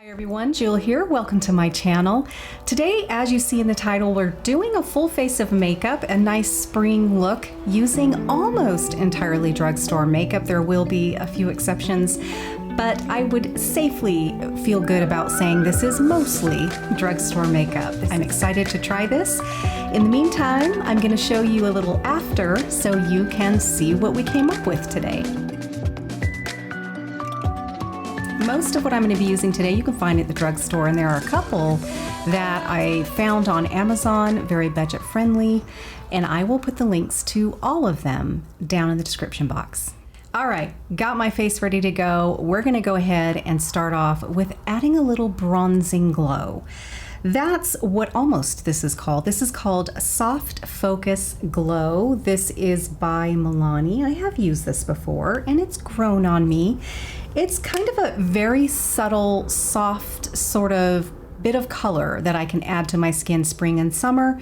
Hi everyone, Jill here. Welcome to my channel. Today, as you see in the title, we're doing a full face of makeup, a nice spring look using almost entirely drugstore makeup. There will be a few exceptions, but I would safely feel good about saying this is mostly drugstore makeup. I'm excited to try this. In the meantime, I'm going to show you a little after so you can see what we came up with today. Most of what I'm going to be using today you can find at the drugstore, and there are a couple that I found on Amazon, very budget friendly, and I will put the links to all of them down in the description box. All right, got my face ready to go. We're going to go ahead and start off with adding a little bronzing glow. That's what almost this is called. This is called Soft Focus Glow. This is by Milani. I have used this before and it's grown on me. It's kind of a very subtle, soft sort of bit of color that I can add to my skin spring and summer.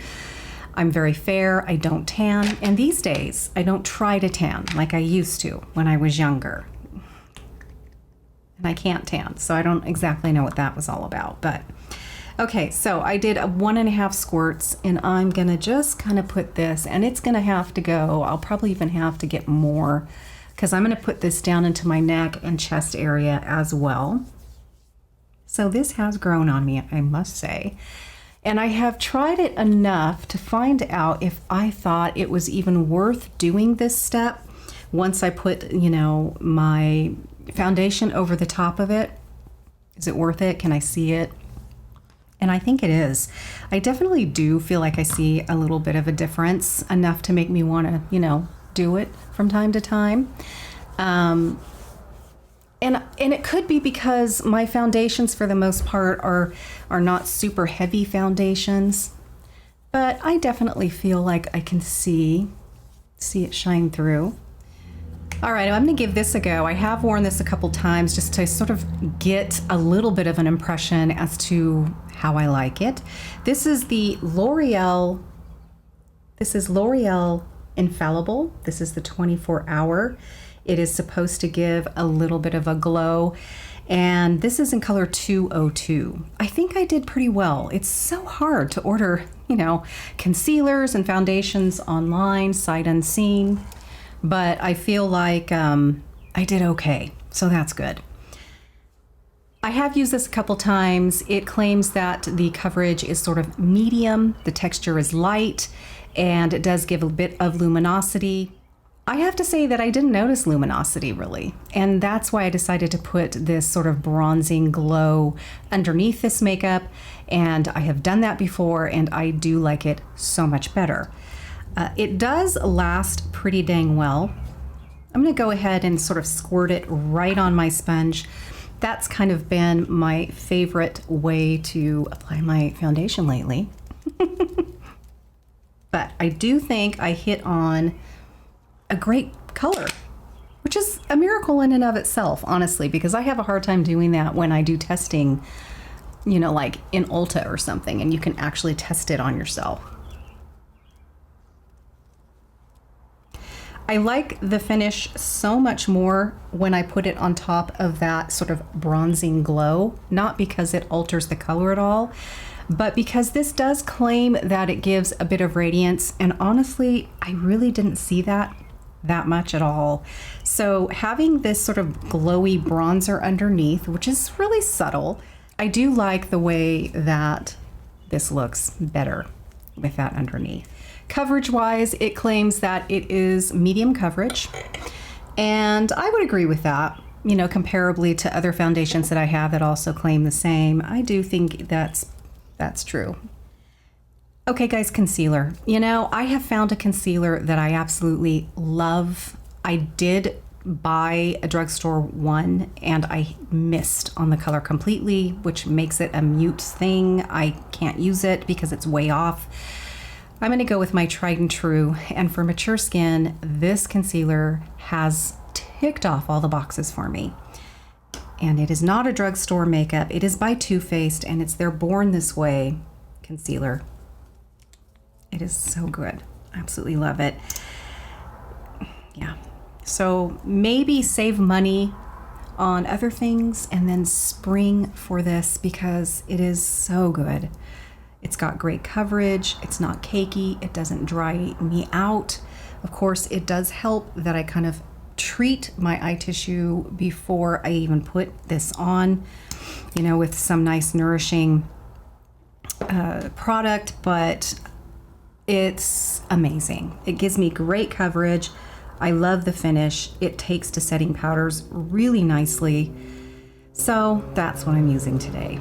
I'm very fair, I don't tan, and these days I don't try to tan like I used to when I was younger. And I can't tan, so I don't exactly know what that was all about, but okay, so I did 1.5 squirts, and I'm gonna just kind of put this, and it's gonna have to go, I'll probably even have to get more, because I'm gonna put this down into my neck and chest area as well. So this has grown on me, I must say. And I have tried it enough to find out if I thought it was even worth doing this step once I put, you know, my foundation over the top of it. Is it worth it? Can I see it? And I think it is. I definitely do feel like I see a little bit of a difference, enough to make me want to, you know, do it from time to time. And it could be because my foundations for the most part are not super heavy foundations, but I definitely feel like I can see it shine through. All right, I'm gonna give this a go. I have worn this a couple times just to sort of get a little bit of an impression as to how I like it. This is the Loreal Infallible. This is the 24-hour. It is supposed to give a little bit of a glow, and this is in color 202. I think I did pretty well. It's so hard to order, you know, concealers and foundations online, sight unseen, but I feel like I did okay, so that's good. I have used this a couple times. It claims that the coverage is sort of medium, the texture is light, and it does give a bit of luminosity. I have to say that I didn't notice luminosity really, and that's why I decided to put this sort of bronzing glow underneath this makeup, and I have done that before and I do like it so much better. It does last pretty dang well. I'm gonna go ahead and sort of squirt it right on my sponge. That's kind of been my favorite way to apply my foundation lately. But I do think I hit on a great color, which is a miracle in and of itself, honestly, because I have a hard time doing that when I do testing, you know, like in Ulta or something, and you can actually test it on yourself. I like the finish so much more when I put it on top of that sort of bronzing glow, not because it alters the color at all, but because this does claim that it gives a bit of radiance, and honestly, I really didn't see that much at all. So having this sort of glowy bronzer underneath, which is really subtle, I do like the way that this looks better with that underneath. Coverage wise, it claims that it is medium coverage, and I would agree with that. You know, comparably to other foundations that I have that also claim the same, I do think that's true. Okay guys, concealer. You know, I have found a concealer that I absolutely love. I did buy a drugstore one and I missed on the color completely, which makes it a mute thing. I can't use it because it's way off. I'm gonna go with my tried and true, and for mature skin, this concealer has ticked off all the boxes for me. And it is not a drugstore makeup. It is by Too Faced, and it's their Born This Way concealer. It is so good. Absolutely love it. Yeah. So maybe save money on other things and then spring for this because it is so good. It's got great coverage, it's not cakey, it doesn't dry me out. Of course, it does help that I kind of treat my eye tissue before I even put this on, you know, with some nice nourishing product, but it's amazing. It gives me great coverage. I love the finish. It takes to setting powders really nicely. So that's what I'm using today.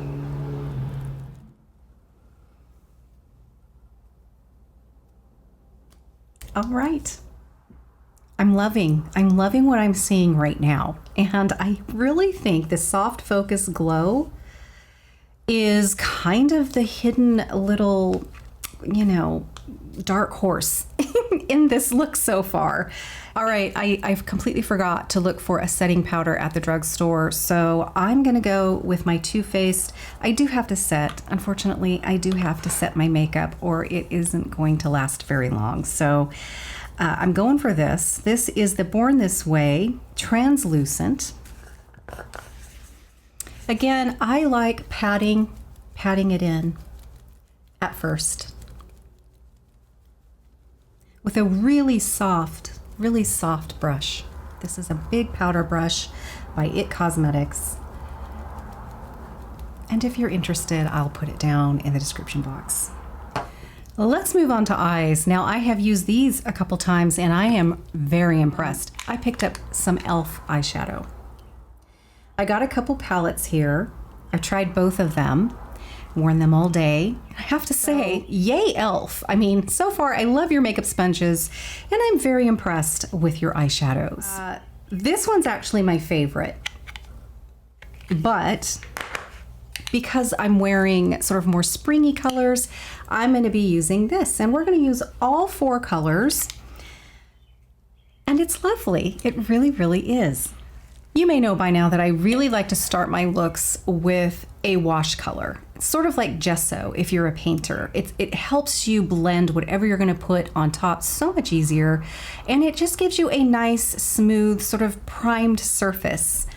All right. I'm loving what I'm seeing right now. And I really think the Soft Focus Glow is kind of the hidden little, you know, dark horse in this look so far. All right, I've completely forgot to look for a setting powder at the drugstore, so I'm gonna go with my Too Faced. I do have to set, unfortunately, I do have to set my makeup or it isn't going to last very long. So I'm going for this. This is the Born This Way Translucent. Again, I like patting it in at first with a really soft brush. This is a big powder brush by IT Cosmetics. And if you're interested, I'll put it down in the description box. Let's move on to eyes. Now, I have used these a couple times and I am very impressed. I picked up some E.L.F. eyeshadow. I got a couple palettes here. I tried both of them, worn them all day. I have to say, yay E.L.F. I mean, so far I love your makeup sponges and I'm very impressed with your eyeshadows. This one's actually my favorite, but because I'm wearing sort of more springy colors, I'm going to be using this, and we're going to use all 4 colors, and it's lovely. It really, really is. You may know by now that I really like to start my looks with a wash color. It's sort of like gesso if you're a painter. It helps you blend whatever you're going to put on top so much easier, and it just gives you a nice, smooth, sort of primed surface.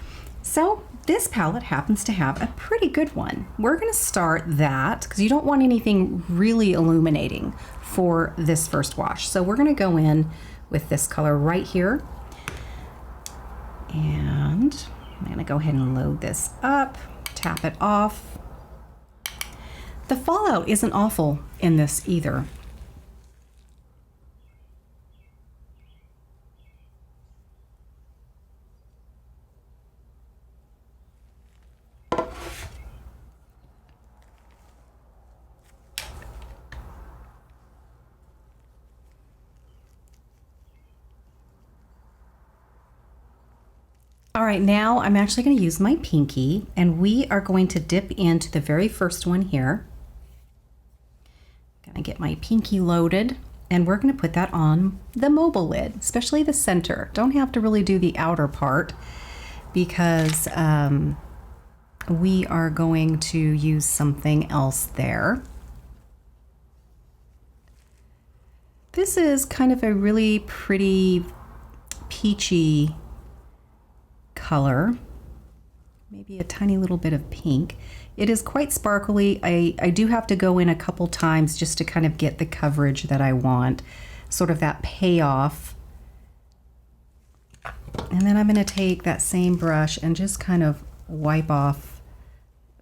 So this palette happens to have a pretty good one. We're going to start that because you don't want anything really illuminating for this first wash. So we're going to go in with this color right here. And I'm going to go ahead and load this up, tap it off. The fallout isn't awful in this either. All right, now I'm actually going to use my pinky, and we are going to dip into the very first one here. Gonna get my pinky loaded, and we're going to put that on the mobile lid, especially the center. Don't have to really do the outer part because we are going to use something else there. This is kind of a really pretty peachy color, maybe a tiny little bit of pink. It is quite sparkly. I do have to go in a couple times just to kind of get the coverage that I want, sort of that payoff. And then I'm going to take that same brush and just kind of wipe off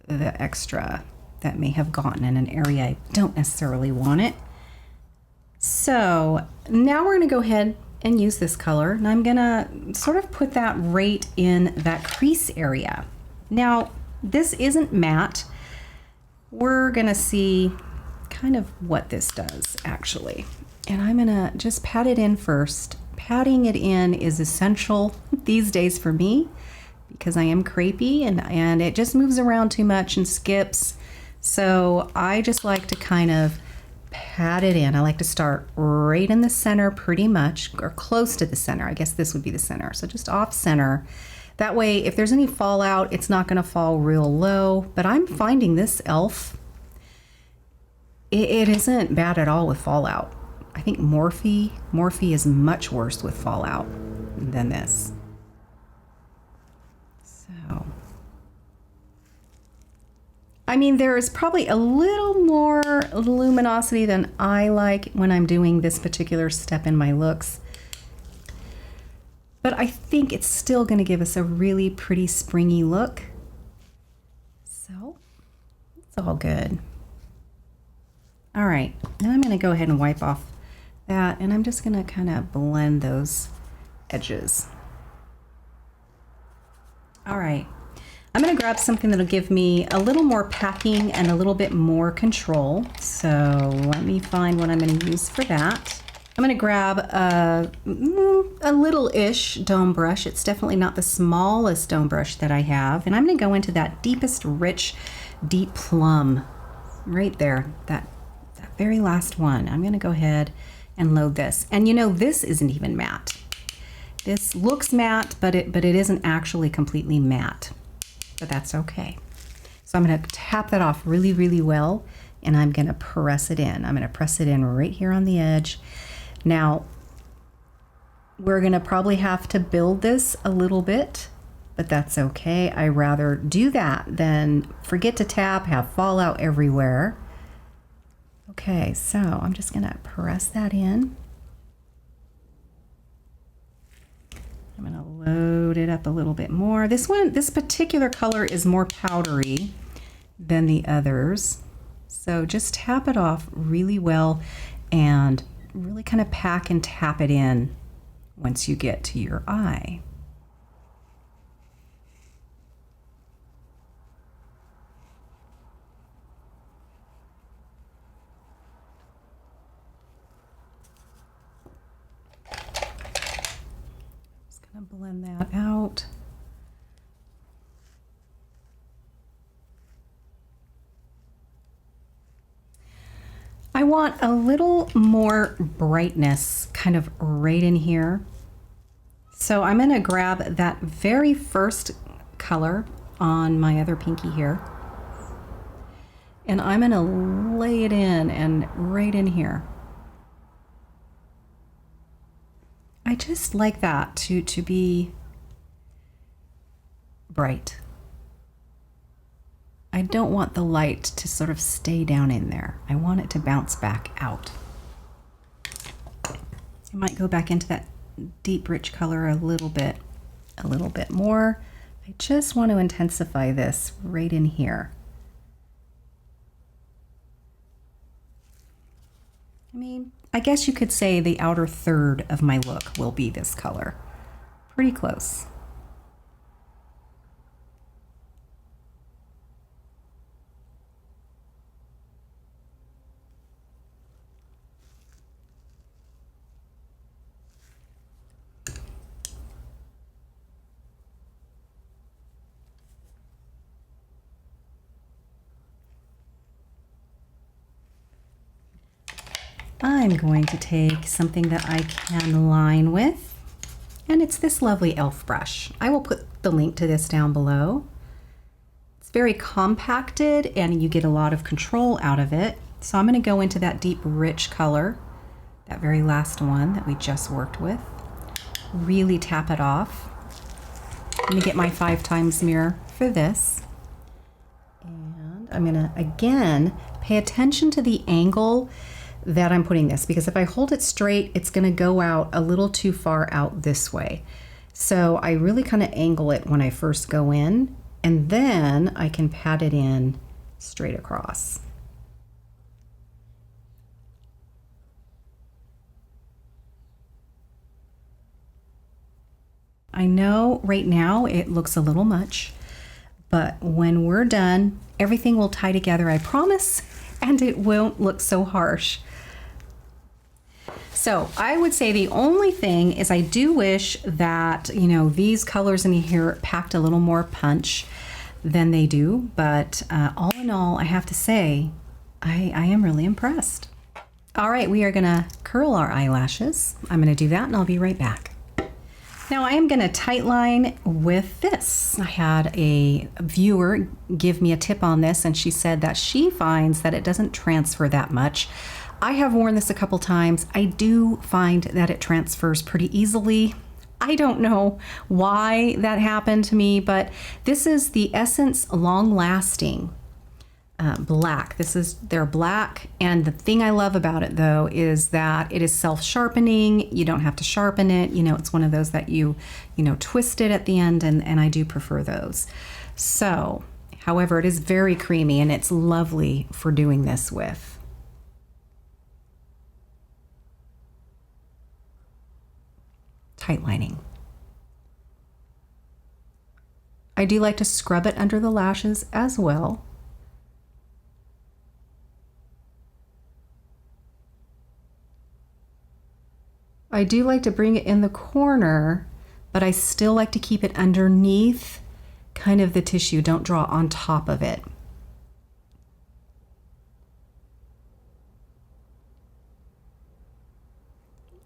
the extra that may have gotten in an area I don't necessarily want it. So now we're going to go ahead and use this color, and I'm gonna sort of put that right in that crease area. Now, this isn't matte. We're gonna see kind of what this does actually. And I'm gonna just pat it in first. Patting it in is essential these days for me because I am crepey and it just moves around too much and skips. So I just like to kind of pat it in. I like to start right in the center pretty much, or close to the center. I guess this would be the center. So just off center. That way, if there's any fallout, it's not going to fall real low. But I'm finding this E.L.F., it isn't bad at all with fallout. I think Morphe is much worse with fallout than this. So So, I mean, there is probably a little more luminosity than I like when I'm doing this particular step in my looks. But I think it's still going to give us a really pretty springy look. So, it's all good. All right, now I'm going to go ahead and wipe off that, and I'm just going to kind of blend those edges. All right, I'm going to grab something that'll give me a little more packing and a little bit more control. So let me find what I'm going to use for that. I'm going to grab a little-ish dome brush. It's definitely not the smallest dome brush that I have. And I'm going to go into that deepest, rich, deep plum right there, that very last one. I'm going to go ahead and load this. And you know, this isn't even matte. This looks matte, but it isn't actually completely matte. But that's okay. So I'm going to tap that off really, really well, and I'm going to press it in. I'm going to press it in right here on the edge. Now, we're going to probably have to build this a little bit, but that's okay. I rather do that than forget to tap, have fallout everywhere. Okay, so I'm just going to press that in. I'm going to load it up a little bit more. This particular color is more powdery than the others. So just tap it off really well and really kind of pack and tap it in once you get to your eye. Just gonna blend that out. I want a little more brightness kind of right in here. So I'm going to grab that very first color on my other pinky here. And I'm going to lay it in and right in here. I just like that to be bright. I don't want the light to sort of stay down in there. I want it to bounce back out. I might go back into that deep, rich color a little bit more. I just want to intensify this right in here. I mean, I guess you could say the outer third of my look will be this color. Pretty close. I'm going to take something that I can line with, and it's this lovely E.L.F. brush. I will put the link to this down below. It's very compacted and you get a lot of control out of it. So I'm going to go into that deep, rich color, that very last one that we just worked with. Really tap it off. I'm going to get my 5x mirror for this. And I'm going to, again, pay attention to the angle that I'm putting this, because if I hold it straight, it's going to go out a little too far out this way. So I really kind of angle it when I first go in, and then I can pat it in straight across. I know right now it looks a little much, but when we're done, everything will tie together, I promise, and it won't look so harsh. So I would say the only thing is I do wish that, you know, these colors in here packed a little more punch than they do. But all in all, I have to say, I am really impressed. All right, we are gonna curl our eyelashes. I'm gonna do that and I'll be right back. Now I am gonna tightline with this. I had a viewer give me a tip on this, and she said that she finds that it doesn't transfer that much. I have worn this a couple times. I do find that it transfers pretty easily, I don't know why that happened to me, but this is the Essence Long Lasting black. They're black, and the thing I love about it though is that it is self-sharpening. You don't have to sharpen it. You know, it's one of those that you twist it at the end, and I do prefer those. So, however, it is very creamy and it's lovely for doing this with. Tight lining. I do like to scrub it under the lashes as well. I do like to bring it in the corner, but I still like to keep it underneath kind of the tissue. Don't draw on top of it.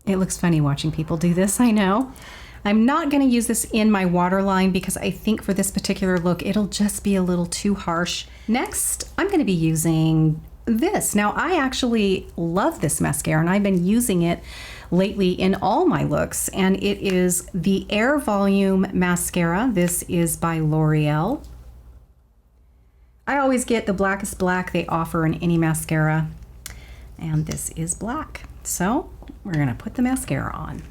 It looks funny watching people do this, I know. I'm not going to use this in my waterline because I think for this particular look, it'll just be a little too harsh. Next, I'm going to be using this. Now, I actually love this mascara, and I've been using it lately in all my looks, and it is the Air Volume Mascara. This is by L'Oreal. I always get the Blackest black they offer in any mascara, and this is black. So we're gonna put the mascara on.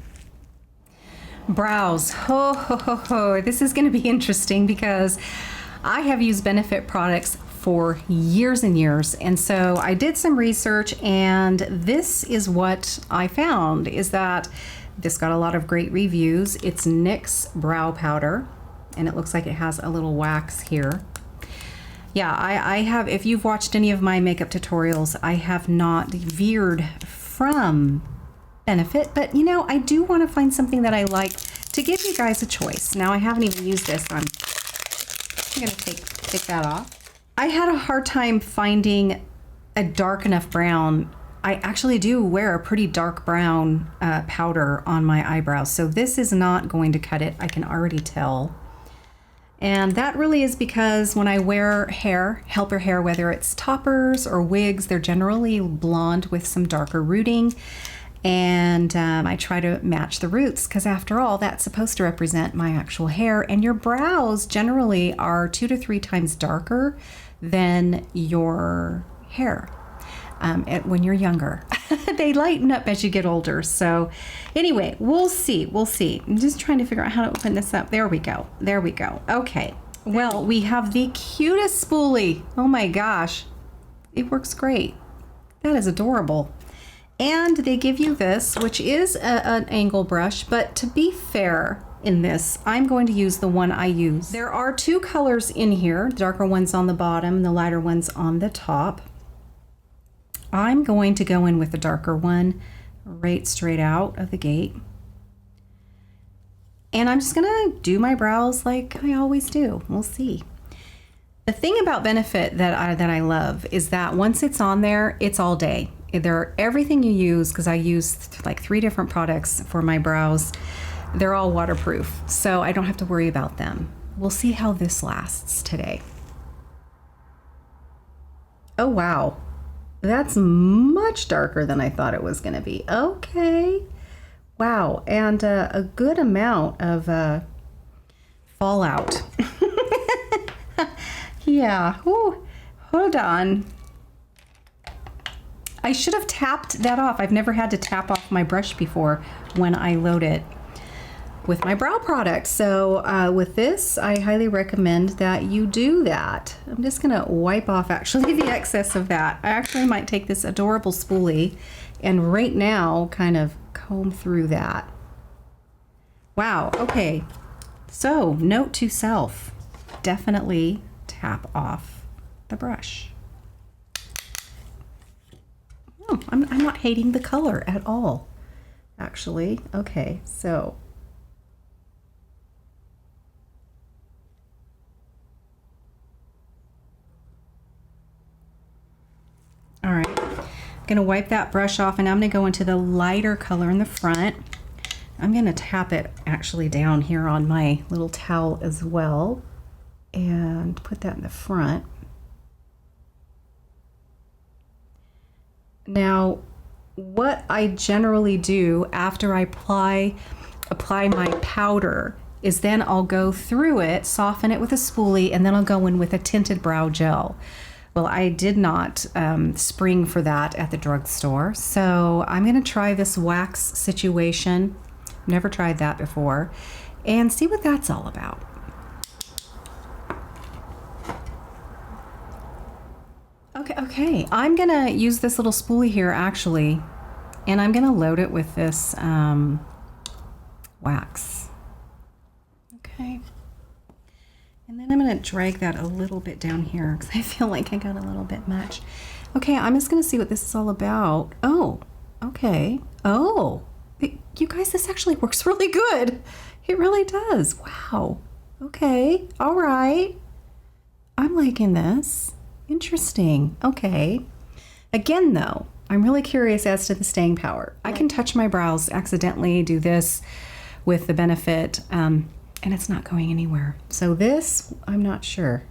Brows, ho ho ho ho. This is gonna be interesting because I have used Benefit products for years and years, and so I did some research, and this is what I found, is that this got a lot of great reviews. It's Nyx Brow Powder, and it looks like it has a little wax here. Yeah, I have, if you've watched any of my makeup tutorials, I have not veered from Benefit, but you know, I do want to find something that I like to give you guys a choice. Now, I haven't even used this. I'm gonna take that off. I had a hard time finding a dark enough brown. I actually do wear a pretty dark brown powder on my eyebrows, so this is not going to cut it. I can already tell. And that really is because when I wear hair, helper hair, whether it's toppers or wigs, they're generally blonde with some darker rooting. And I try to match the roots because after all, that's supposed to represent my actual hair. And your brows generally are 2 to 3 times darker than your hair when you're younger. They lighten up as you get older. So anyway, we'll see. I'm just trying to figure out how to open this up. There we go. Okay. Well, we have the cutest spoolie. Oh my gosh. It works great. That is adorable. And they give you this, which is an angle brush, but to be fair in this, I'm going to use the one I use. There are 2 colors in here, the darker one's on the bottom, the lighter one's on the top. I'm going to go in with the darker one right straight out of the gate. And I'm just gonna do my brows like I always do. We'll see. The thing about Benefit that I love is that once it's on there, it's all day. Everything you use, because I use like 3 different products for my brows, they're all waterproof, so I don't have to worry about them. We'll see how this lasts today. Oh wow, that's much darker than I thought it was going to be. Okay, wow, and a good amount of fallout. Yeah, ooh, hold on. I should have tapped that off. I've never had to tap off my brush before when I load it with my brow product. So with this, I highly recommend that you do that. I'm just gonna wipe off actually the excess of that. I actually might take this adorable spoolie and right now kind of comb through that. Wow, okay. So note to self, definitely tap off the brush. Oh, I'm not hating the color at all, actually. Okay, so. All right, I'm gonna wipe that brush off and I'm gonna go into the lighter color in the front. I'm gonna tap it actually down here on my little towel as well and put that in the front. Now, what I generally do after I apply apply my powder is then I'll go through it, soften it with a spoolie, and then I'll go in with a tinted brow gel. Well, I did not spring for that at the drugstore, so I'm going to try this wax situation. Never tried that before, and see what that's all about. Okay, I'm going to use this little spoolie here, actually, and I'm going to load it with this wax. Okay. And then I'm going to drag that a little bit down here because I feel like I got a little bit much. Okay, I'm just going to see what this is all about. Oh, okay. Oh, you guys, this actually works really good. It really does. Wow. Okay. All right. I'm liking this. Interesting. Okay. Again, though, I'm really curious as to the staying power. I can touch my brows, accidentally do this with the Benefit, and it's not going anywhere. So this, I'm not sure.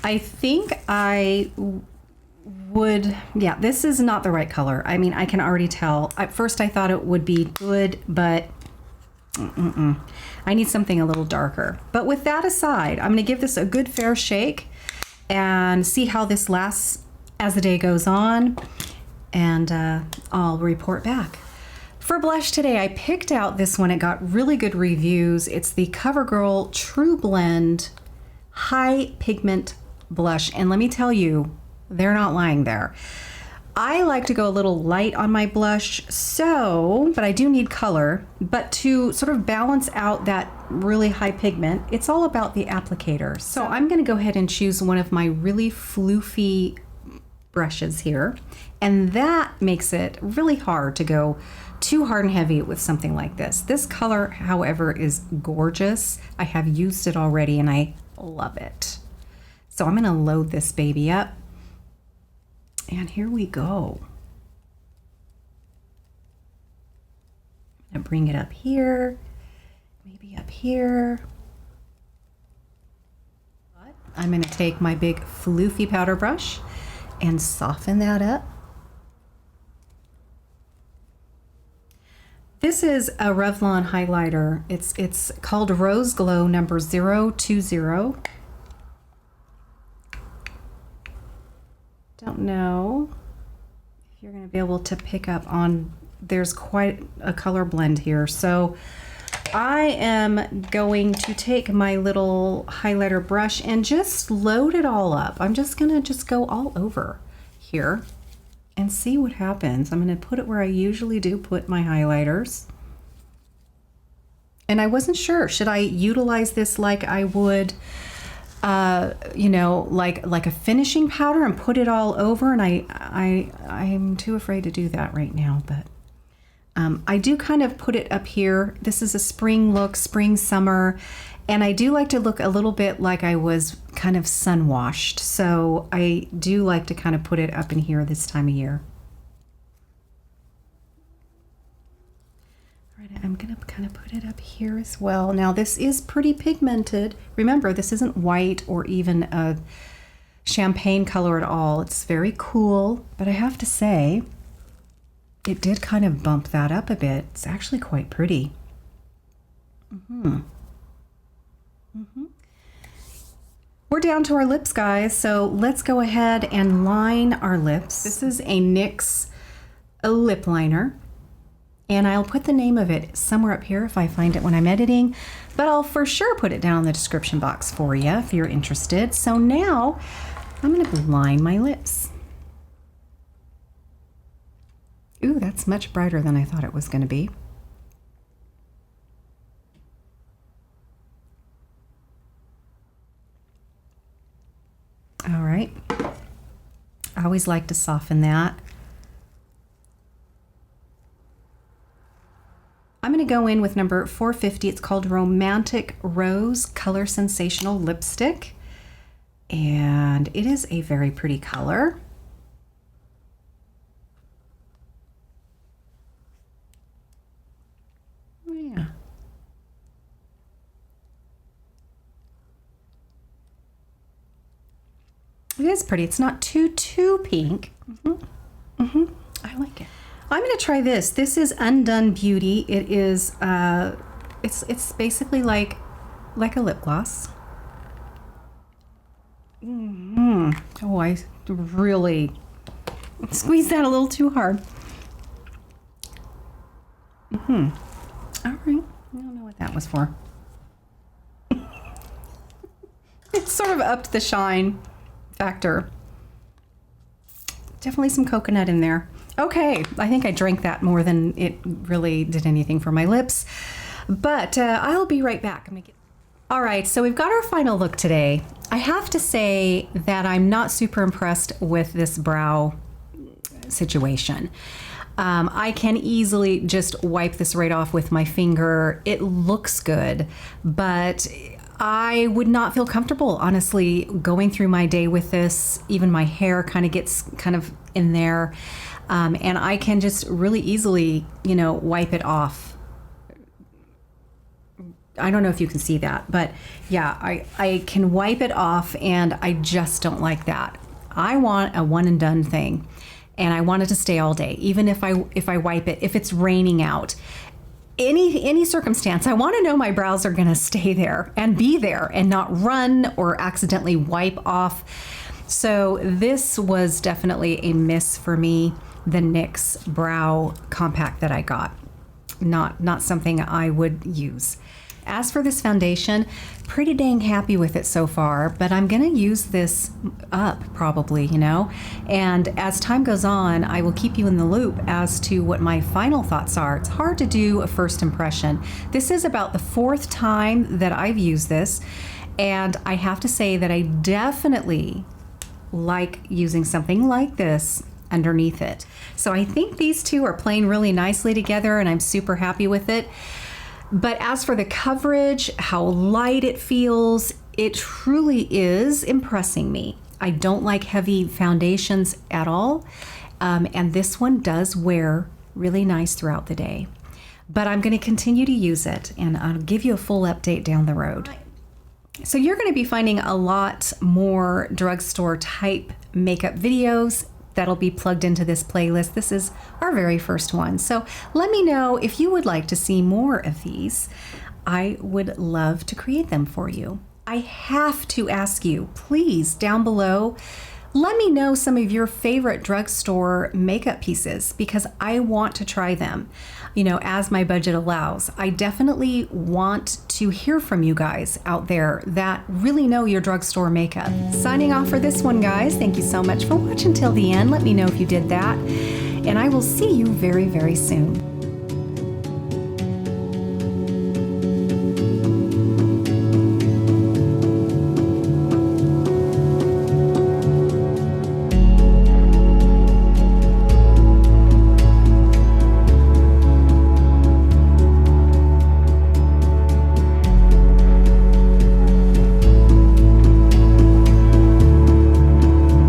I think I would, yeah, this is not the right color. I mean, I can already tell. At first I thought it would be good, but I need something a little darker. But with that aside, I'm going to give this a good fair shake and see how this lasts as the day goes on, and I'll report back. For blush today, I picked out this one. It got really good reviews. It's the Covergirl Trueblend High Pigment Blush, and let me tell you, they're not lying there. I like to go a little light on my blush, but I do need color. But to sort of balance out that really high pigment, it's all about the applicator. So I'm going to go ahead and choose one of my really floofy brushes here, and that makes it really hard to go too hard and heavy with something like this. This color, however, is gorgeous. I have used it already and I love it. So I'm going to load this baby up. And here we go. I'm going to bring it up here, maybe up here. I'm going to take my big floofy powder brush and soften that up. This is a Revlon highlighter. It's called Rose Glow number 020. Don't know if you're going to be able to pick up on, there's quite a color blend here. So I am going to take my little highlighter brush and just load it all up. I'm just going to just go all over here and see what happens. I'm going to put it where I usually do put my highlighters. And I wasn't sure, should I utilize this like I would, you know, like a finishing powder and put it all over? And I'm too afraid to do that right now, but I do kind of put it up here. This is a spring look, spring, summer, and I do like to look a little bit like I was kind of sun washed. So I do like to kind of put it up in here this time of year. All right, I'm gonna kind of put it up here as well. Now this is pretty pigmented. Remember, this isn't white or even a champagne color at all. It's very cool, but I have to say, it did kind of bump that up a bit. It's actually quite pretty. We're down to our lips, guys, so let's go ahead and line our lips. This is a NYX Lip Liner, and I'll put the name of it somewhere up here if I find it when I'm editing, but I'll for sure put it down in the description box for you if you're interested. So now I'm going to line my lips. Ooh, that's much brighter than I thought it was going to be. All right. I always like to soften that. I'm going to go in with number 450. It's called Romantic Rose Color Sensational Lipstick. And it is a very pretty color. Yeah. It is pretty. It's not too pink. I like it. I'm going to try this. This is Undone Beauty. It is, it's basically like a lip gloss. Oh, I really squeezed that a little too hard. All right. I don't know what that was for. It sort of upped the shine factor. Definitely some coconut in there. Okay, I think I drank that more than it really did anything for my lips. But I'll be right back. All right, so we've got our final look today. I have to say that I'm not super impressed with this brow situation. I can easily just wipe this right off with my finger. It looks good, but I would not feel comfortable, honestly, going through my day with this. Even my hair kind of gets kind of in there. And I can just really easily, wipe it off. I don't know if you can see that, but yeah, I can wipe it off, and I just don't like that. I want a one and done thing, and I want it to stay all day, even if I wipe it, if it's raining out. Any circumstance, I want to know my brows are going to stay there and be there and not run or accidentally wipe off. So this was definitely a miss for me, the NYX Brow Compact that I got. Not something I would use. As for this foundation, pretty dang happy with it so far, but I'm gonna use this up probably, and as time goes on, I will keep you in the loop as to what my final thoughts are. It's hard to do a first impression. This is about the 4th time that I've used this, and I have to say that I definitely like using something like this underneath it. So I think these two are playing really nicely together, and I'm super happy with it. But as for the coverage, how light it feels, it truly is impressing me. I don't like heavy foundations at all, and this one does wear really nice throughout the day. But I'm going to continue to use it, and I'll give you a full update down the road. So you're going to be finding a lot more drugstore type makeup videos that'll be plugged into this playlist. This is our very first one. So let me know if you would like to see more of these. I would love to create them for you. I have to ask you, please, down below, let me know some of your favorite drugstore makeup pieces, because I want to try them, as my budget allows. I definitely want to hear from you guys out there that really know your drugstore makeup. Signing off for this one, guys. Thank you so much for watching till the end. Let me know if you did that, and I will see you very, very soon.